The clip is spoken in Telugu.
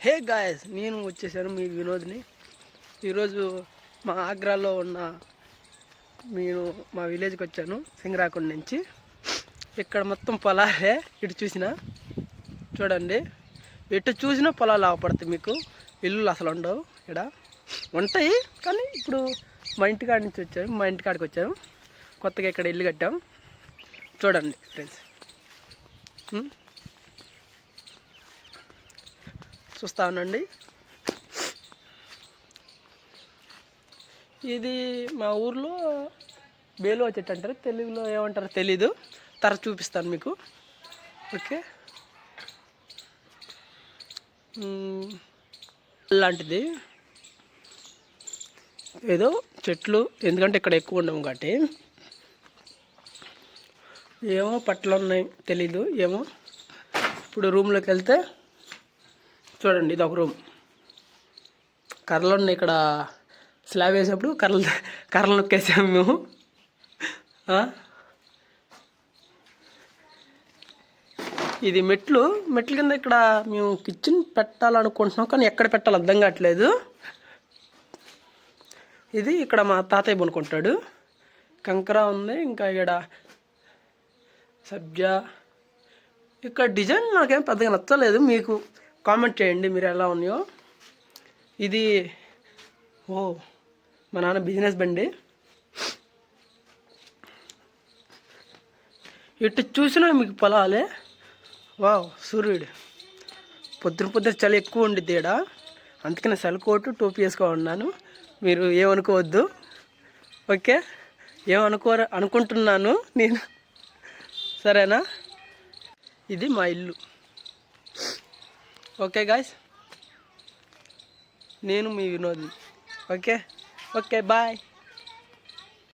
హే గాయస్, నేను వచ్చేసాను మీ వినోద్ని. ఈరోజు మా ఆగ్రాలో ఉన్న మా విలేజ్కి వచ్చాను, సింగరాకొండ నుంచి. ఇక్కడ మొత్తం పొలాలే. ఇటు చూసినా చూడండి, ఎటు చూసినా పొలాలు ఆపడతాయి. మీకు ఇల్లులు అసలు ఉండవు. ఇక్కడ ఉంటాయి కానీ ఇప్పుడు మా ఇంటికాడ నుంచి వచ్చాము, మా ఇంటికాడికి వచ్చాము. కొత్తగా ఇక్కడ ఇల్లు కట్టాం. చూడండి ఫ్రెండ్స్, చూస్తా ఉండండి. ఇది మా ఊర్లో బేలువ చెట్టు అంటారు, తెలుగులో ఏమంటారో తెలీదు. తర్వాత చూపిస్తాను మీకు. ఓకే, లాంటిది ఏదో చెట్లు, ఎందుకంటే ఇక్కడ ఎక్కువ ఉండము కాబట్టి. ఏమో పట్లు ఉన్నాయి, తెలీదు ఏమో. ఇప్పుడు రూమ్లోకి వెళ్తే చూడండి, ఇది ఒక రూమ్. కర్రలు ఉన్నాయి ఇక్కడ. స్లాబ్ వేసేప్పుడు కర్రలు నొక్కేసాము మేము. ఇది మెట్ల కింద ఇక్కడ మేము కిచెన్ పెట్టాలనుకుంటున్నాం, కానీ ఎక్కడ పెట్టాలి అర్థం కావట్లేదు. ఇది ఇక్కడ మా తాతయ్య పనుకుంటాడు. కంకర ఉంది, ఇంకా ఇక్కడ సబ్జా. ఇక్కడ డిజైన్ నాకేం పెద్దగా నచ్చలేదు. మీకు కామెంట్ చేయండి మీరు ఎలా ఉన్నాయో. ఇది మా నాన్న బిజినెస్ బండి. ఇటు చూసినా మీకు పొలాలే. సూర్యుడు పొద్దున చలి ఎక్కువ ఉండిద్ది ఇక్కడ. అందుకనే సలికోటు టోపీ వేసుకోమన్నాను. మీరు ఏమనుకోవద్దు, ఓకే? అనుకుంటున్నాను నేను, సరేనా? ఇది మా ఇల్లు. ఓకే గాయ్స్, నేను మీ వినోద్. Okay bye.